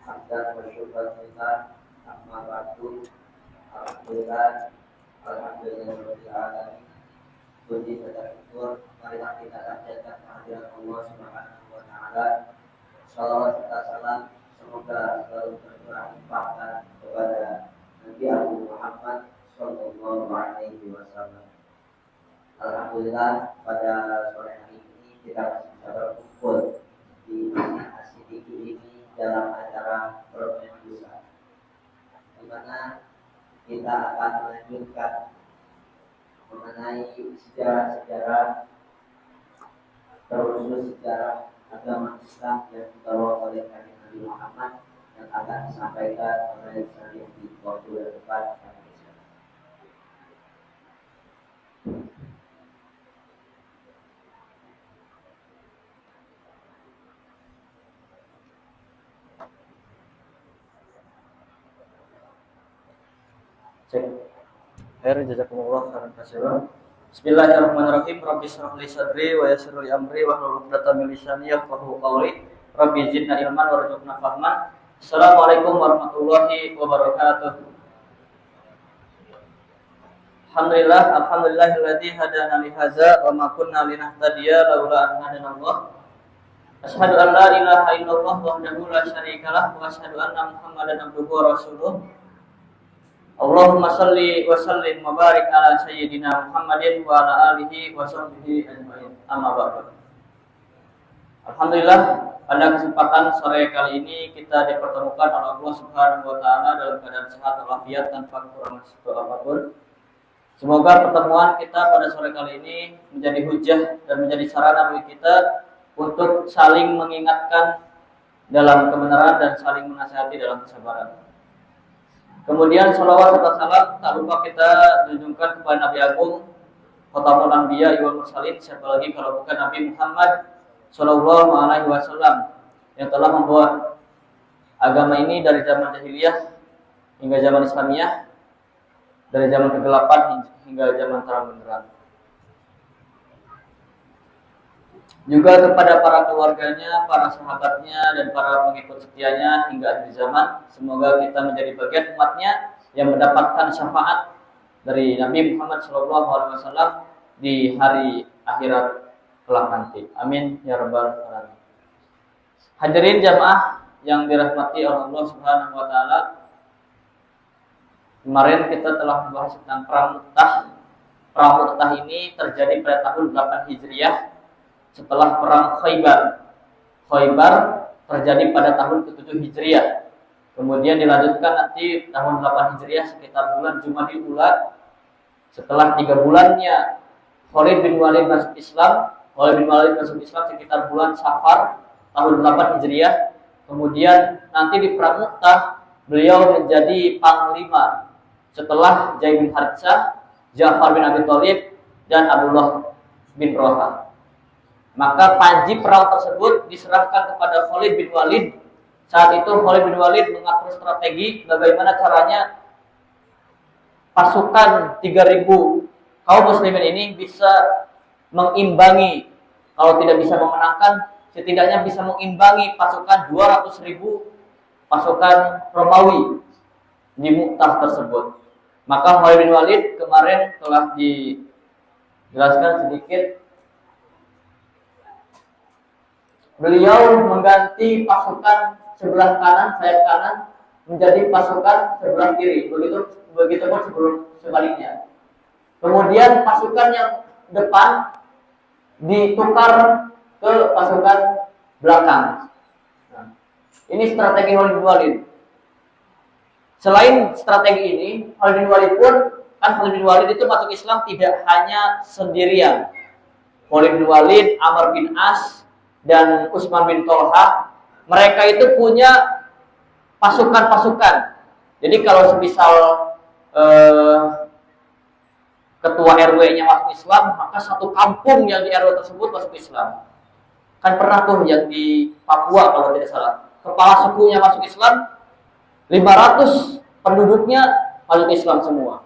hamdan wa syukran lillah amma ba'du. Alhamdulillah rabbil alamin. Puji dan syukur marilah kita panjatkan kehadirat Allah Subhanahu wa taala. Shalawat serta salam semoga selalu tercurahkan kepada Nabi Abu Muhammad sallallahu alaihi wasallam. Alhamdulillah pada sore hari ini kita masih bisa berkumpul di Asidiki ini dalam acara program Busa, di mana kita akan melanjutkan mengenai sejarah-sejarah, terkhusus sejarah agama Islam yang dibawa oleh Nabi Muhammad yang akan disampaikan oleh Syekh di waktu depan. Jazakumullah khairan katsiran. Bismillahirrahmanirrahim. Rabbi shrah li sadri wa yassir li amri wahlul 'uqdatam min lisani yafqahu qawli. Rabbi zidna ilman warzuqna fahman. Assalamualaikum warahmatullahi wabarakatuh. Alhamdulillahilladzi hadana li hadza wa ma kunna linahtadiya laula an hadanallah. Asyhadu an la ilaha illallah wahdahu la syarikalah wa asyhadu anna Muhammadan abduhu wa rasuluh. Allahumma salli wa sallim wa barik ala sayyidina Muhammadin wa ala alihi wa sahbihi ajma'in. Amma ba'du. Alhamdulillah, pada kesempatan sore kali ini kita dipertemukan oleh Allah Subhanahu wa taala dalam keadaan sehat walafiat tanpa kekurangan apapun. Semoga pertemuan kita pada sore kali ini menjadi hujah dan menjadi sarana bagi kita untuk saling mengingatkan dalam kebenaran dan saling menasihati dalam kesabaran. Kemudian salawat serta salam tak lupa kita junjungkan kepada Nabi Agung Khatamul Anbiya wal Mursalin, siapa lagi kalau bukan Nabi Muhammad sallallahu alaihi wasallam yang telah membawa agama ini dari zaman jahiliyah hingga zaman Islamiyah, dari zaman kegelapan hingga zaman terang benderang. Juga kepada para keluarganya, para sahabatnya, dan para pengikut setianya hingga akhir zaman. Semoga kita menjadi bagian umatnya yang mendapatkan syafaat dari Nabi Muhammad SAW di hari akhirat kelak nanti. Amin ya rabbal alamin. Hadirin jamaah yang dirahmati oleh Allah Subhanahu wa taala. Kemarin kita telah membahas tentang Perang Mu'tah. Perang Mu'tah ini terjadi pada tahun 8 Hijriah. Setelah perang Khaybar terjadi pada tahun ke-7 Hijriah. Kemudian dilanjutkan nanti tahun 8 Hijriah sekitar bulan Jumadil Ula. Setelah 3 bulannya Khalid bin Walid masuk Islam. Sekitar bulan Safar tahun 8 Hijriah. Kemudian nanti di perang Mu'tah beliau menjadi panglima setelah Zaid bin Haritsah, Ja'far bin Abi Thalib, dan Abdullah bin Rawahah. Maka panji perang tersebut diserahkan kepada Khalid bin Walid. Saat itu Khalid bin Walid mengatur strategi bagaimana caranya pasukan 3.000 kaum muslimin ini bisa mengimbangi, kalau tidak bisa memenangkan, setidaknya bisa mengimbangi pasukan 200.000 pasukan Romawi di Mu'tah tersebut. Maka Khalid bin Walid kemarin telah dijelaskan sedikit. Beliau mengganti pasukan sebelah kanan, sayap kanan, menjadi pasukan sebelah kiri. Begitu pun sebaliknya. Kemudian pasukan yang depan ditukar ke pasukan belakang. Nah, ini strategi Khalid bin Walid. Selain strategi ini, Khalid bin Walid itu masuk Islam tidak hanya sendirian. Khalid bin Walid, Amr bin As, dan Utsman bin Tolha, mereka itu punya pasukan-pasukan. Jadi kalau semisal ketua RW-nya masuk Islam, maka satu kampung yang di RW tersebut masuk Islam. Kan pernah tuh yang di Papua kalau tidak salah, kepala sukunya masuk Islam, 500 penduduknya masuk Islam semua.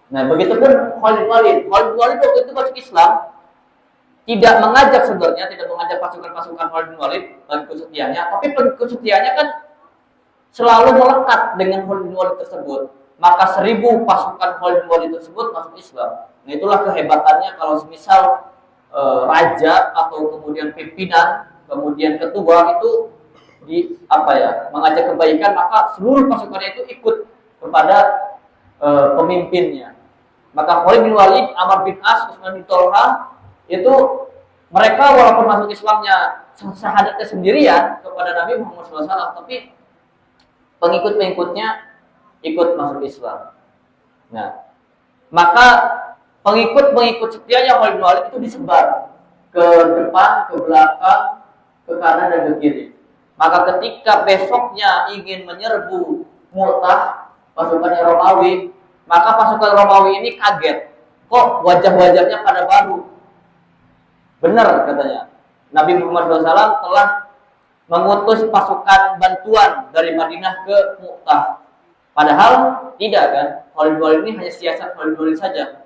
Nah, begitu pun Khalid bin Walid. Khalid bin Walid waktu itu masuk Islam, tidak mengajak pasukan-pasukan Khalid bin Walid, pengikut setianya, tapi pengikut setianya kan selalu melekat dengan Khalid bin Walid tersebut. Maka 1000 pasukan Khalid bin Walid tersebut masuk Islam. Nah, itulah kehebatannya kalau semisal raja atau kemudian pimpinan, kemudian ketua itu mengajak kebaikan, maka seluruh pasukannya itu ikut kepada pemimpinnya. Maka Khalid bin Walid, Amr bin As, Utsman bin Thalhah itu mereka walaupun masuk Islamnya syahadatnya sendirian kepada Nabi Muhammad SAW, tapi pengikut-pengikutnya ikut masuk Islam. Nah, maka pengikut-pengikut setianya Khalid bin Walid itu disebar ke depan, ke belakang, ke kanan dan ke kiri. Maka ketika besoknya ingin menyerbu Mu'tah, pasukannya Romawi, maka pasukan Romawi ini kaget. Kok wajah-wajahnya pada baru? Benar katanya. Nabi Muhammad SAW telah mengutus pasukan bantuan dari Madinah ke Mu'tah. Padahal tidak kan? Khalid bin Walid ini hanya siasat Khalid bin Walid saja.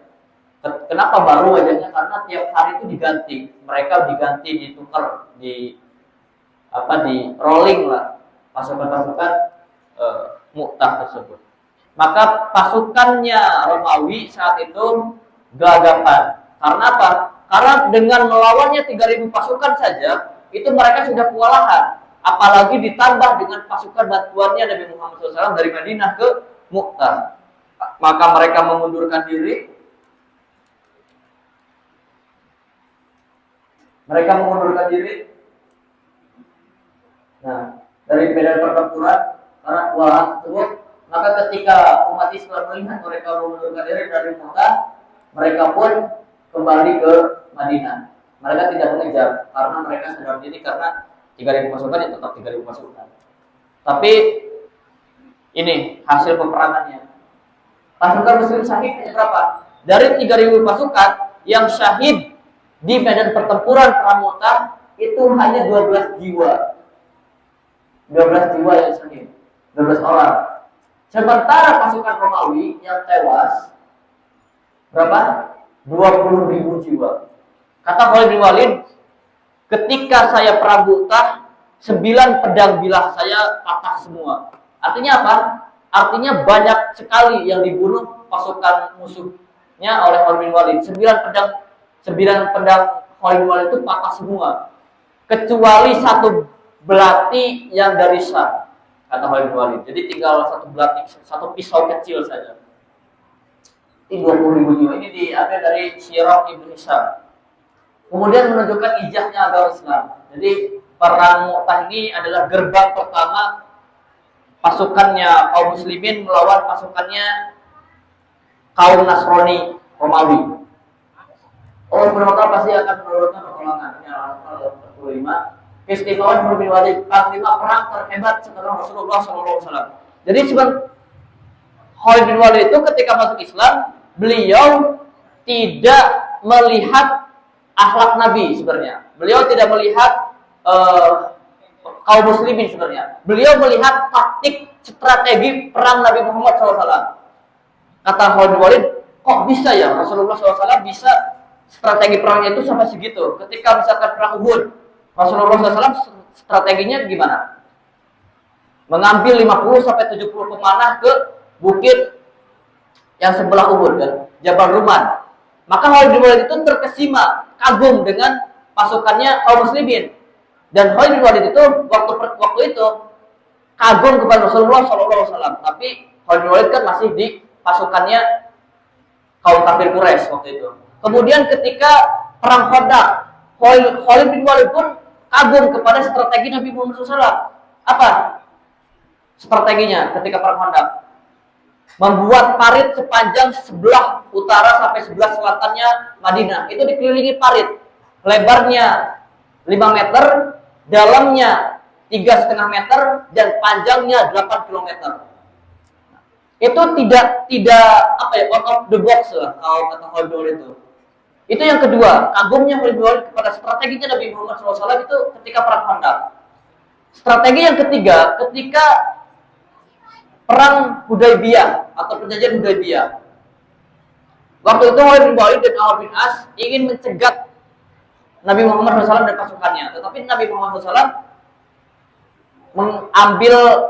Kenapa baru wajahnya? Karena tiap hari itu diganti. Mereka diganti, ditukar, di rolling lah pasukan-pasukan Mu'tah tersebut. Maka pasukannya Romawi saat itu gagapan. Karena apa? Karena dengan melawannya 3000 pasukan saja, itu mereka sudah kewalahan. Apalagi ditambah dengan pasukan bantuannya Nabi Muhammad SAW dari Madinah ke Mu'tah. Maka mereka mengundurkan diri. Nah, dari medan pertempuran karena kewalahan tersebut, maka ketika umat Islam melihat mereka mengundurkan diri dari Mu'tah, mereka pun kembali ke Madinah. Mereka tidak mengejar karena mereka sadar diri, karena 3000 pasukan ya tetap 3000 pasukan. Tapi ini hasil peperangannya. Pasukan Muslim syahid berapa? Dari 3000 pasukan yang syahid di medan pertempuran perang Mu'tah itu hanya 12 jiwa. 12 jiwa yang syahid, 12 orang. Sementara pasukan Romawi yang tewas berapa? 20.000 jiwa. Kata Khalid bin Walid, ketika saya perang Mu'tah, 9 pedang bilah saya patah semua. Artinya apa? Artinya banyak sekali yang dibunuh pasukan musuhnya oleh Khalid bin Walid. 9 pedang Khalid bin Walid itu patah semua, kecuali 1 belati yang dari Syam, kata Khalid bin Walid. Jadi tinggal 1 belati, 1 pisau kecil saja. Ini 20.000 jiwa. Ini diambil dari Sirah Ibnu Hisham. Kemudian menunjukkan ijazahnya agama Islam. Jadi perang Mu'tah ini adalah gerbang pertama pasukannya kaum muslimin melawan pasukannya kaum Nasrani Romawi. Allah Subhanahu wa taala pasti akan menurunkan pertolongan. Ini Al-Anfal 45. Keistimewaan Khalid bin Walid, panglima perang terhebat setelah Rasulullah SAW. Jadi Khalid bin Walid itu ketika masuk Islam, beliau tidak melihat akhlak Nabi sebenarnya. Beliau tidak melihat kaum muslimin sebenarnya. Beliau melihat taktik strategi perang Nabi Muhammad SAW. Kata Khalid bin Walid, kok bisa ya Rasulullah SAW bisa strategi perangnya itu sampai segitu? Ketika misalkan perang Uhud, Rasulullah SAW strateginya gimana? Mengambil 50-70 pemanah ke bukit yang sebelah Uhud kan, Jabal Ruman. Maka Khalid bin Walid itu terkesima, kagum dengan pasukannya kaum muslimin. Dan Khalid bin Walid itu waktu itu kagum kepada Rasulullah SAW. Tapi Khalid bin Walid kan masih di pasukannya kaum kafir Quraisy waktu itu. Kemudian ketika perang Khandaq, Khalid bin Walid pun kagum kepada strategi Nabi Muhammad SAW. Apa strateginya ketika perang Khandaq? Membuat parit sepanjang sebelah utara sampai sebelah selatannya Madinah. Itu dikelilingi parit. Lebarnya 5 meter, dalamnya 3,5 meter, dan panjangnya 8 km. Itu tidak out of the box lah kalau kata Khalid bin Walid itu. Itu yang kedua, kagumnya Khalid bin Walid kepada strateginya Nabi Muhammad SAW itu ketika perang Khandaq. Strategi yang ketiga, ketika perang Hudaybiyah atau perjanjian Hudaybiyah. Waktu itu Khalid bin Walid dan Amr bin As ingin mencegat Nabi Muhammad SAW dan pasukannya. Tetapi Nabi Muhammad SAW mengambil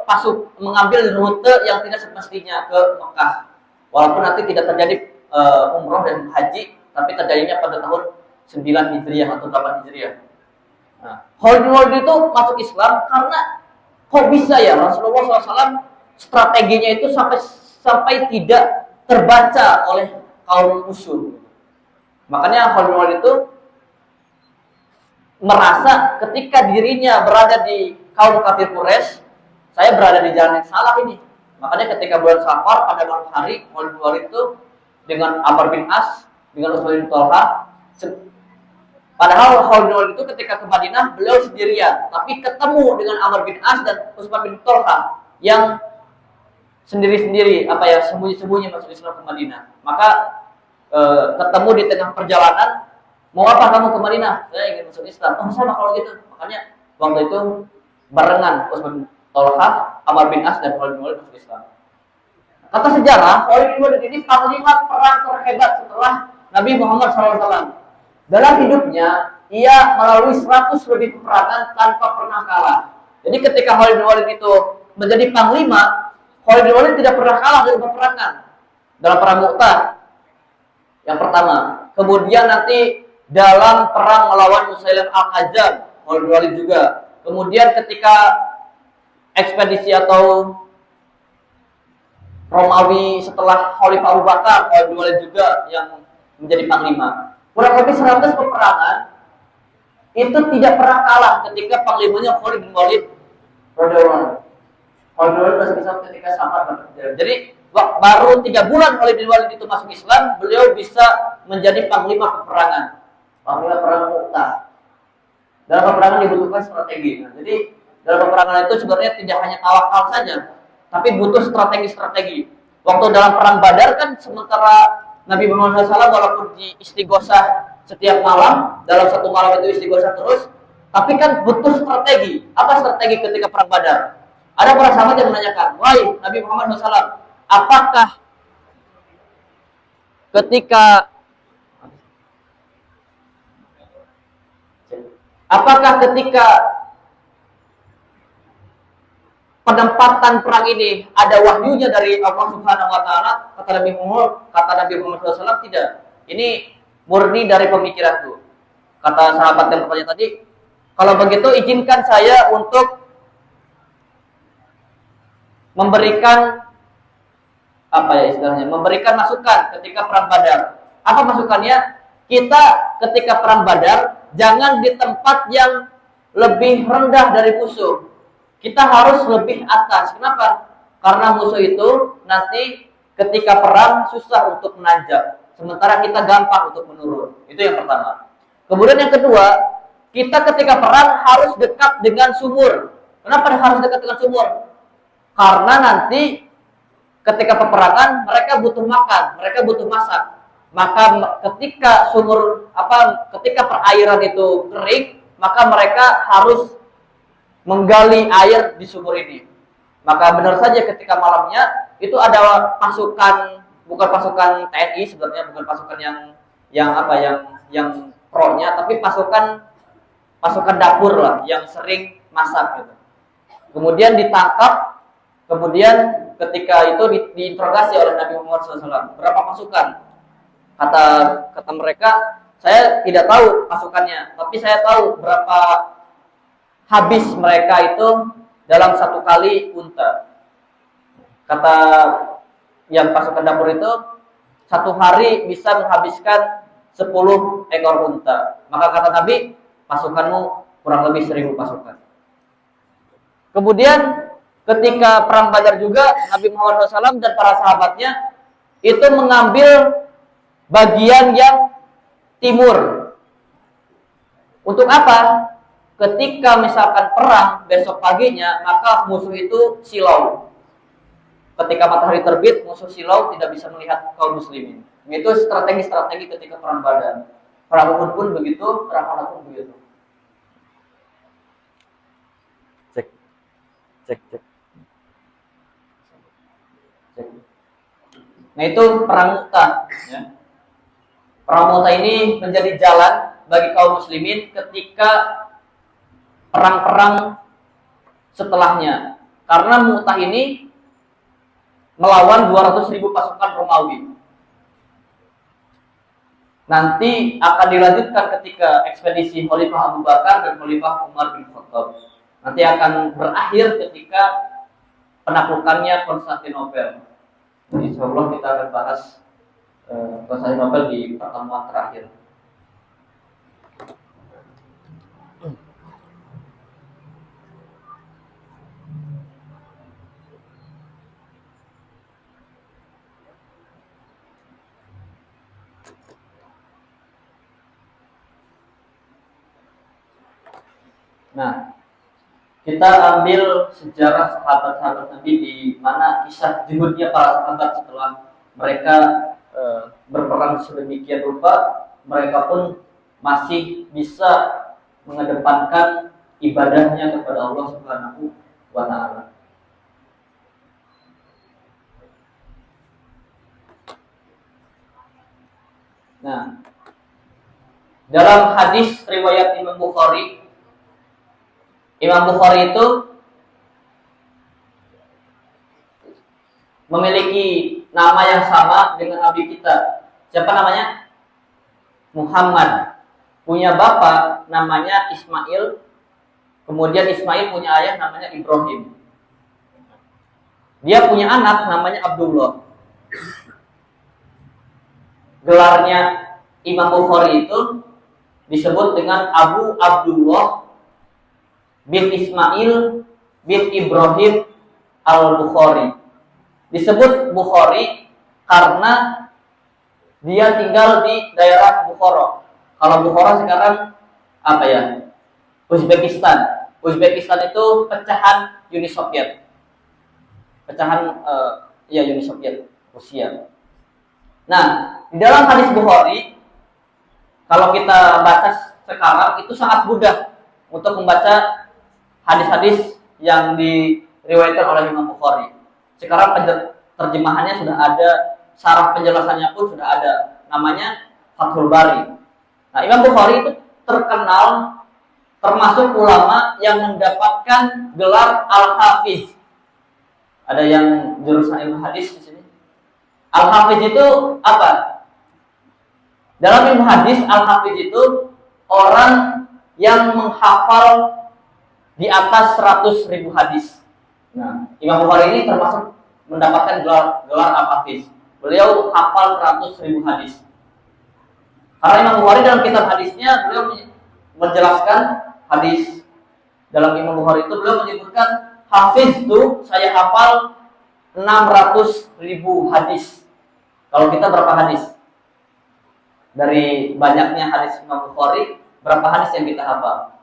rute yang tidak semestinya ke Mekah. Walaupun nanti tidak terjadi umroh dan haji, tapi terjadinya pada tahun 9 Hijriah atau 8 Hijriah. Nah, Khalid itu masuk Islam karena kok bisa ya Rasulullah SAW strateginya itu sampai tidak terbaca oleh kaum musuh. Makanya Khalid itu merasa ketika dirinya berada di kaum kafir Quraisy, saya berada di jalan yang salah ini. Makanya ketika bulan Safar pada malam hari, Khalid itu dengan Amr bin As, dengan Utsman bin Talha, padahal Khalid itu ketika ke Madinah beliau sendirian, tapi ketemu dengan Amr bin As dan Utsman bin Talha yang sendiri-sendiri sembunyi-sembunyi masuk Islam ke Madinah. Maka ketemu di tengah perjalanan, mau apa kamu ke Madinah? Saya ingin masuk Islam. Oh sama kalau gitu. Makanya waktu itu barengan Utsman bin Talha, Amr bin As dan Khalid bin Walid masuk Islam. Kata sejarah, Khalid bin Walid ini panglima perang terhebat setelah Nabi Muhammad SAW. Dalam hidupnya, ia melalui 100 lebih peperangan tanpa pernah kalah. Jadi ketika Khalid bin Walid itu menjadi panglima, Khalid bin Walid tidak pernah kalah dalam peperangan. Dalam perang Mu'tah yang pertama. Kemudian nanti dalam perang melawan Musailam Al-Khazzab, Khalid bin Walid juga. Kemudian ketika ekspedisi atau Romawi setelah Khalifah Abu Bakar, Khalid bin Walid juga yang menjadi panglima. Kurang lebih 100 peperangan itu tidak pernah kalah ketika panglimanya Khalid bin Walid radhiyallahu anhu. Khalid bin Walid masuk Islam ketika Safar. Jadi baru 3 bulan Khalid bin Walid itu masuk Islam, beliau bisa menjadi panglima peperangan. Panglima perang Mu'tah. Dalam peperangan dibutuhkan strategi. Nah, jadi dalam peperangan itu sebenarnya tidak hanya tawakal saja, tapi butuh strategi-strategi. Waktu dalam perang Badar kan sementara Nabi Muhammad SAW walaupun di istighosah setiap malam, dalam satu malam itu istighosah terus, tapi kan butuh strategi. Apa strategi ketika perang Badar? Ada para sahabat yang menanyakan, wahai Nabi Muhammad SAW, apakah ketika penempatan perang ini ada wahyunya dari Allah Subhanahu wa taala? Kata Nabi Muhammad SAW, tidak. Ini murni dari pemikiranku. Kata sahabat yang bertanya tadi, kalau begitu izinkan saya untuk memberikan memberikan masukan ketika perang Badar. Apa masukannya? Kita ketika perang Badar jangan di tempat yang lebih rendah dari musuh. Kita harus lebih atas. Kenapa? Karena musuh itu nanti ketika perang susah untuk menanjak, sementara kita gampang untuk menurun. Itu yang pertama. Kemudian yang kedua, kita ketika perang harus dekat dengan sumur. Kenapa harus dekat dengan sumur? Karena nanti ketika peperangan mereka butuh makan, mereka butuh masak. Maka ketika ketika perairan itu kering, maka mereka harus menggali air di sumur ini. Maka benar saja ketika malamnya itu ada pasukan, bukan pasukan TNI sebenarnya, bukan pasukan yang pro-nya, tapi pasukan dapur lah yang sering masak gitu. Kemudian ditangkap. Kemudian ketika itu diinterogasi oleh Nabi Muhammad SAW, berapa pasukan? Kata mereka, saya tidak tahu pasukannya, tapi saya tahu berapa habis mereka itu dalam satu kali unta. Kata yang pasukan dapur itu, satu hari bisa menghabiskan 10 ekor unta. Maka kata Nabi, pasukanmu kurang lebih 1000 pasukan. Kemudian ketika perang Badar juga, Nabi Muhammad SAW dan para sahabatnya itu mengambil bagian yang timur. Untuk apa? Ketika misalkan perang besok paginya, maka musuh itu silau. Ketika matahari terbit, musuh silau tidak bisa melihat kaum muslimin. Itu strategi-strategi ketika perang Badar. Perang Uhud pun begitu, perang Uhud pun begitu. Cek. Nah itu perang Mu'tah. Ya. Perang Mu'tah ini menjadi jalan bagi kaum muslimin ketika perang-perang setelahnya. Karena Mu'tah ini melawan 200.000 pasukan Romawi. Nanti akan dilanjutkan ketika ekspedisi Khalifah Abu Bakar dan Khalifah Umar bin Khattab. Nanti akan berakhir ketika penaklukannya Konstantinopel. Insyaallah kita akan bahas Konstantinopel di pertemuan terakhir. Nah, kita ambil sejarah sahabat-sahabat Nabi di mana kisah zuhudnya para sahabat setelah mereka berperang sedemikian rupa, mereka pun masih bisa mengedepankan ibadahnya kepada Allah Subhanahu wa Ta'ala. Nah, dalam hadis riwayat Imam Bukhari itu memiliki nama yang sama dengan nabi kita. Siapa namanya? Muhammad. Punya bapak namanya Ismail. Kemudian Ismail punya ayah namanya Ibrahim. Dia punya anak namanya Abdullah. Gelarnya Imam Bukhari itu disebut dengan Abu Abdullah bin Ismail bin Ibrahim al-Bukhari. Disebut Bukhari karena dia tinggal di daerah Bukhara. Kalau Bukhara sekarang apa ya? Uzbekistan. Uzbekistan itu pecahan Uni Soviet. Pecahan Uni Soviet, Rusia. Nah, di dalam hadis Bukhari, kalau kita baca sekarang itu sangat mudah untuk membaca hadis-hadis yang diriwayatkan oleh Imam Bukhari. Sekarang terjemahannya sudah ada, syarah penjelasannya pun sudah ada. Namanya Fathul Bari. Nah, Imam Bukhari itu terkenal termasuk ulama yang mendapatkan gelar Al-Hafiz. Ada yang jurusan ilmu hadis di sini. Al-Hafiz itu apa? Dalam ilmu hadis, Al-Hafiz itu orang yang menghafal di atas 100.000 hadis. Nah, Imam Bukhari ini termasuk mendapatkan gelar Al-Hafiz. Beliau hafal 100.000 hadis. Karena Imam Bukhari dalam kitab hadisnya beliau menjelaskan hadis dalam Imam Bukhari itu beliau menyebutkan hafiz itu saya hafal 600.000 hadis. Kalau kita berapa hadis? Dari banyaknya hadis Imam Bukhari, berapa hadis yang kita hafal?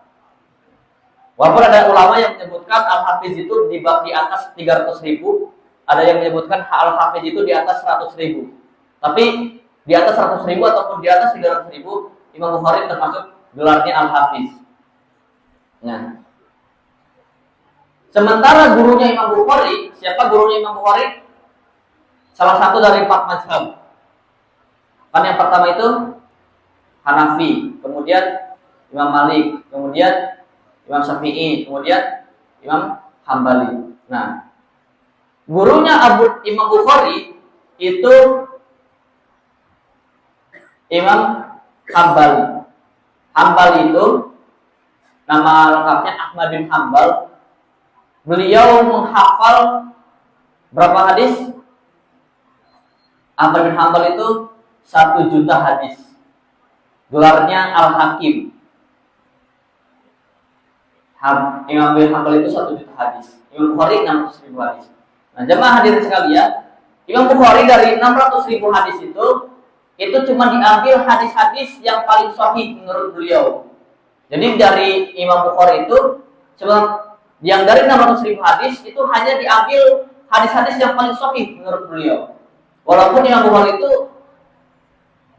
Walaupun ada ulama yang menyebutkan Al-Hafiz itu di atas 300.000, ada yang menyebutkan Al-Hafiz itu di atas 100.000. Tapi di atas 100.000 ataupun di atas 300.000, Imam Bukhari termasuk gelarnya Al-Hafiz. Nah, sementara gurunya Imam Bukhari, siapa gurunya Imam Bukhari? Salah satu dari 4 mazhab. Kan yang pertama itu Hanafi, kemudian Imam Malik, kemudian Imam Syafi'i, kemudian Imam Hambali. Nah, gurunya Imam Bukhari itu Imam Hambali. Hambali itu nama lengkapnya Ahmad bin Hambal. Beliau menghafal berapa hadis? Ahmad bin Hambal itu 1 juta hadis. Gelarnya Al-Hakim. Imam bin Hambal itu 1 juta hadis. Imam Bukhari 600.000 hadis. Nah, jemaah hadirin sekalian, Imam Bukhari dari 600.000 hadis itu cuma diambil hadis-hadis yang paling sahih menurut beliau. Jadi dari Imam Bukhari itu cuma yang dari 600.000 hadis itu hanya diambil hadis-hadis yang paling sahih menurut beliau. Walaupun Imam Bukhari itu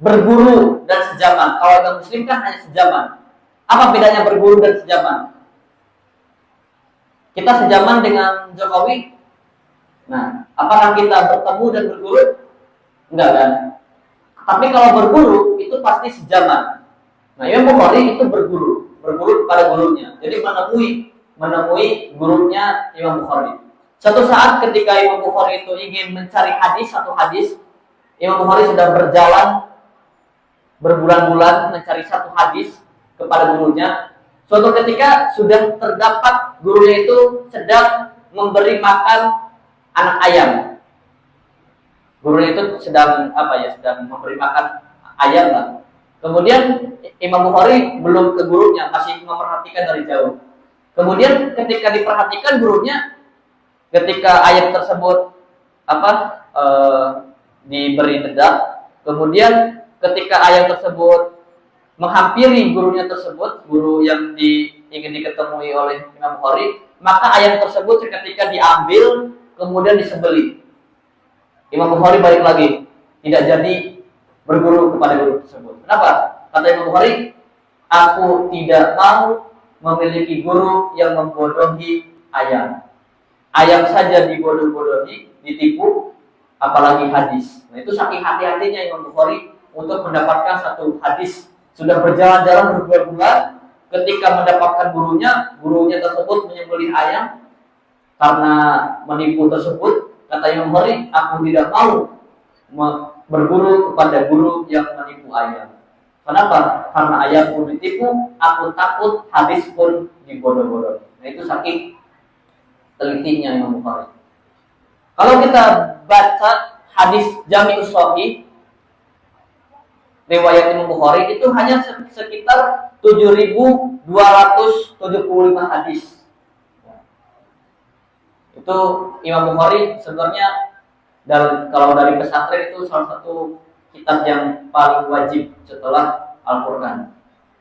berguru dan sejaman. Kalau Imam Muslim kan hanya sejaman. Apa bedanya berguru dan sejaman? Kita sejaman dengan Jokowi. Nah, apakah kita bertemu dan berguru? Enggak kan? Tapi kalau berguru itu pasti sejaman. Nah, Imam Bukhari itu berguru kepada gurunya. Jadi menemui menemui gurunya Imam Bukhari. Suatu saat ketika Imam Bukhari itu ingin mencari satu hadis, Imam Bukhari sudah berjalan berbulan-bulan mencari satu hadis kepada gurunya. Suatu ketika sudah terdapat gurunya itu sedang memberi makan anak ayam. Gurunya itu sedang sedang memberi makan ayam lah. Kemudian Imam Bukhari belum ke gurunya, masih memperhatikan dari jauh. Kemudian ketika diperhatikan gurunya, ketika ayam tersebut diberi dedak, kemudian ketika ayam tersebut menghampiri gurunya tersebut, guru yang ingin diketemui oleh Imam Bukhari, maka ayam tersebut seketika diambil kemudian disembelih. Imam Bukhari balik lagi, tidak jadi berguru kepada guru tersebut. Kenapa? Kata Imam Bukhari, aku tidak mau memiliki guru yang membodohi ayam. Ayam saja dibodoh-bodohi, ditipu, apalagi hadis. Nah, itu saking hati-hatinya Imam Bukhari untuk mendapatkan satu hadis. Sudah berjalan-jalan berbulan-bulan, ketika mendapatkan gurunya tersebut menyembelih ayam karena menipu tersebut. Kata Imam Bukhari, aku tidak mau berguru kepada guru yang menipu ayam. Kenapa? Karena ayam pun ditipu, aku takut hadis pun dibodoh-bodoh. Nah, itu saking telitinya Imam Bukhari. Kalau kita baca hadis Jami'us Shahih riwayat Imam Bukhari itu hanya sekitar 7.275 hadis. Itu Imam Bukhari sebenarnya kalau dari pesantren itu salah satu kitab yang paling wajib setelah Al-Qur'an.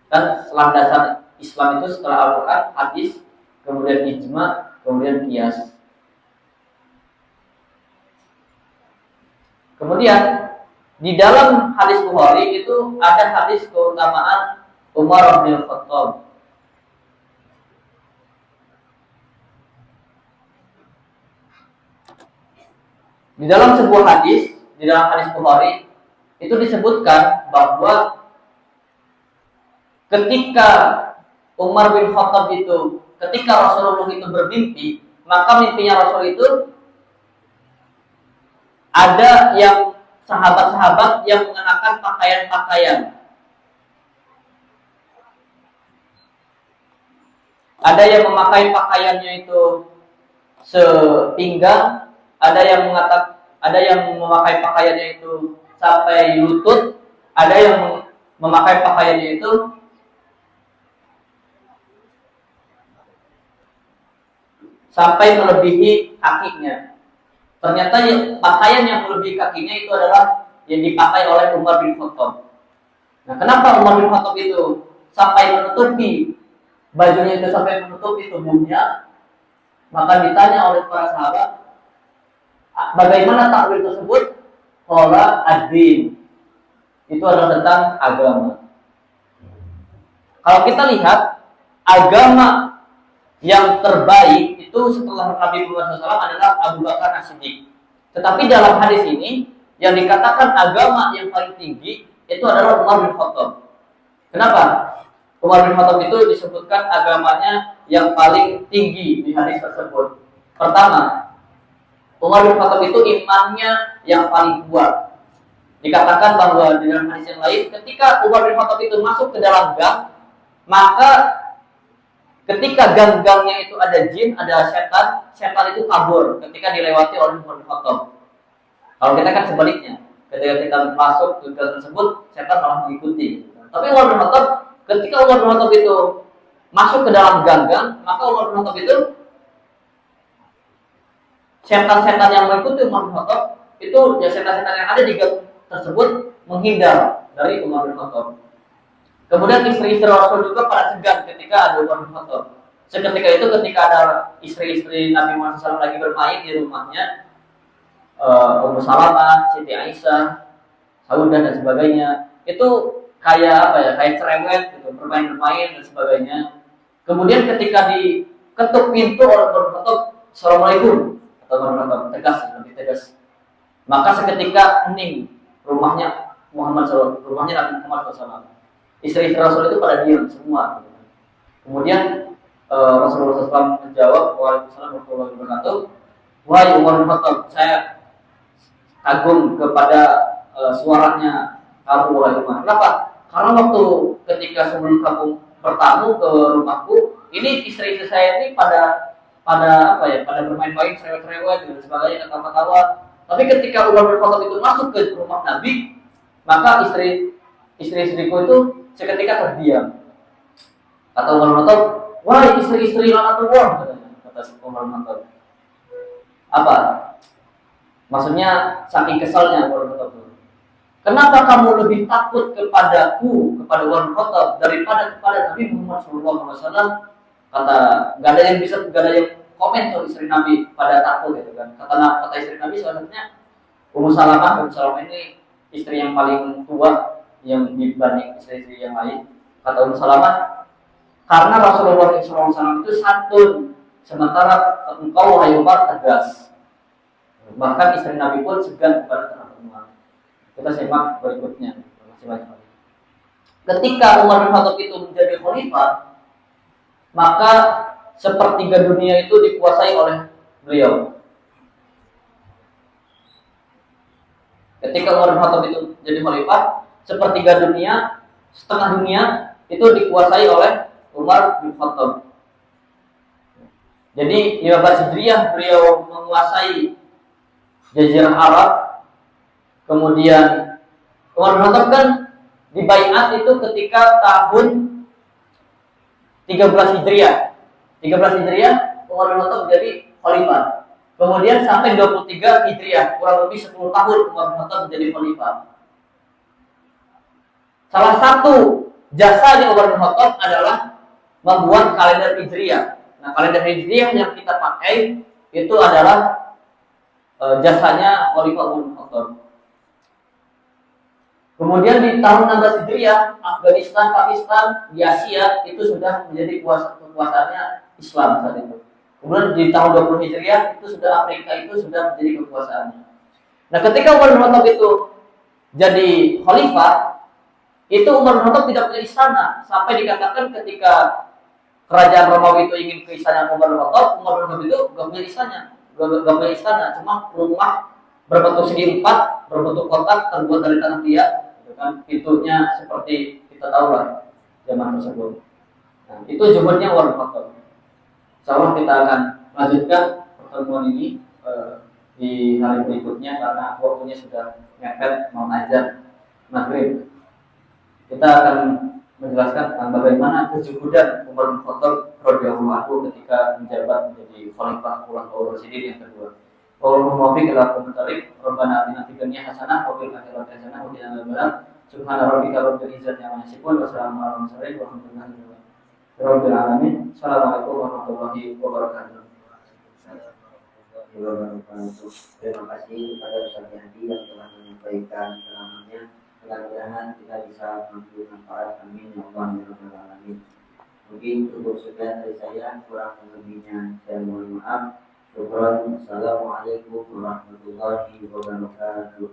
Dan landasan Islam itu setelah Al-Qur'an hadis, kemudian ijma, kemudian qiyas. Kemudian di dalam hadis Bukhari itu ada hadis keutamaan Umar bin Khattab. Di dalam sebuah hadis, di dalam hadis Bukhari itu disebutkan bahwa ketika Umar bin Khattab itu, ketika Rasulullah itu bermimpi, maka mimpinya Rasul itu ada yang sahabat-sahabat yang mengenakan pakaian-pakaian. Ada yang memakai pakaiannya itu sepinggang, ada yang memakai pakaiannya itu sampai lutut, ada yang memakai pakaiannya itu sampai melebihi kakinya. Ternyata pakaian yang melebihi kakinya itu adalah yang dipakai oleh Umar bin Khattab. Nah, kenapa Umar bin Khattab itu sampai menutupi bajunya itu sampai menutupi tubuhnya? Maka ditanya oleh para sahabat, bagaimana takwil tersebut? Qala ad-din. Itu adalah tentang agama. Kalau kita lihat agama yang terbaik itu setelah Nabi Muhammad SAW adalah Abu Bakar As-Siddiq. Tetapi dalam hadis ini yang dikatakan agama yang paling tinggi itu adalah Umar bin Khattab. Kenapa? Umar bin Khattab itu disebutkan agamanya yang paling tinggi di hadis tersebut. Pertama, Umar bin Khattab itu imannya yang paling kuat. Dikatakan bahwa di dalam hadis yang lain, ketika Umar bin Khattab itu masuk ke dalam gang, maka ketika gang-gangnya itu ada jin, ada setan itu kabur ketika dilewati oleh Umar bin Khattab. Kalau kita kan sebaliknya, ketika kita masuk ke gang tersebut, setan malah mengikuti. Tapi Umar bin Khattab, ketika Umar bin Khattab itu masuk ke dalam gang-gang, maka Umar bin Khattab itu setan-setan yang mengikuti Umar bin Khattab itu ya setan-setan yang ada di gang tersebut menghindar dari Umar bin Khattab. Kemudian istri-istri Rasul juga pada segan ketika ada Umar bin Khattab. Seketika itu ketika ada istri-istri Nabi Muhammad SAW lagi bermain di rumahnya, Ummu Salamah, Siti Aisyah, Saudah dan sebagainya, itu kayak cerewet gitu, bermain-main dan sebagainya. Kemudian ketika diketuk pintu oleh Umar bin Khattab, Assalamualaikum, atau Umar bin Khattab tegas, lebih tegas. Maka seketika hening rumahnya Nabi Muhammad SAW. Istri-istri Rasul itu pada diam semua. Kemudian Rasulullah SAW menjawab, Waalaikumsalam warahmatullahi wabarakatuh. Wahai Umar bin Khattab, saya kagum kepada suaranya kamu wahai Umar. Kenapa? Karena waktu ketika sebelum kamu bertamu ke rumahku, ini istri-istri saya ini pada pada bermain-main, cerewet-cerewet dan sebagainya, ketawa-ketawa. Tapi ketika Umar bin Khattab itu masuk ke rumah Nabi, maka istri-istriku itu seketika terdiam. Kata Umar bin Khattab, wahai istri-istri laknatullah, kata Umar bin Khattab. Apa? Maksudnya saking kesalnya Umar bin Khattab. Kenapa kamu lebih takut kepadaku, kepada Umar bin Khattab daripada kepada Nabi Muhammad SAW? Kata, nggak ada yang komen tuh istri Nabi pada takut gitu kan. Kata istri Nabi sebenarnya Ummu Salamah ini istri yang paling tua yang dibanding istri-istri yang lain. Kata Ummu Salamah, karena Rasulullah SAW itu santun, sementara engkau wahai Umar tegas. Bahkan istri Nabi pun segan kepada terhadap Umar. Kita simak berikutnya. Ketika Umar bin Khattab itu menjadi khalifah, maka sepertiga dunia itu dikuasai oleh beliau. Ketika Umar bin Khattab itu jadi khalifah, sepertiga dunia, setengah dunia itu dikuasai oleh Umar bin Khattab. Jadi di abad Hijriah beliau menguasai Jazirah Arab. Kemudian Umar bin Khattab kan dibaiat itu ketika tahun 13 Hijriah. 13 Hijriah Umar bin Khattab menjadi khalifah. Kemudian sampai 23 Hijriah, kurang lebih 10 tahun Umar bin Khattab menjadi khalifah. Salah satu jasa di Umar bin Khattab adalah membuat kalender Hijriah. Nah, kalender Hijriah yang kita pakai itu adalah jasanya Khalifah Umar bin Khattab. Kemudian di tahun 16 Hijriah, Afghanistan, Pakistan, di Asia itu sudah menjadi kekuasaannya Islam saat itu. Kemudian di tahun 20 Hijriah itu sudah Afrika itu sudah menjadi kekuasaannya. Nah, ketika Umar bin Khattab itu jadi khalifah, itu Umar bin Khattab tidak punya istana. Sampai dikatakan ketika kerajaan Romawi itu ingin ke istana Umar bin Khattab itu gak punya istana, cuma rumah berbentuk segi empat, berbentuk kotak terbuat dari tanah liat, kan pintunya seperti kita tahu lah zaman tersebut. Nah, itu zuhudnya Umar bin Khattab. Insyaallah kita akan lanjutkan pertemuan ini di hari berikutnya karena waktunya sudah mepet mau azan maghrib. Kita akan menjelaskan tentang bagaimana kezuhudan Umar bin Khattab radhiyallahu anhu ketika menjabat menjadi khalifah Khulafaur Rasyidin yang kedua. Allahumma muwaffiq ila aqwamit Rabbana atina fid dunya hasanah wa fil akhirati hasanah wa qina adzabannar. Subhana rabbika rabbil izzati amma yasifun wa salamun alal mursalin walhamdulillahi rabbil alamin. Assalamualaikum warahmatullahi wabarakatuh. Terima kasih kepada Ustaz Yahdi yang telah menyampaikan ceramahnya. Mudah-mudahan kita bisa mengambil manfaat. Amin ya Allah ya rabbal alamin. Mungkin cukup sekian dari saya, kurang lebihnya saya mohon maaf. Assalamualaikum warahmatullahi wabarakatuh.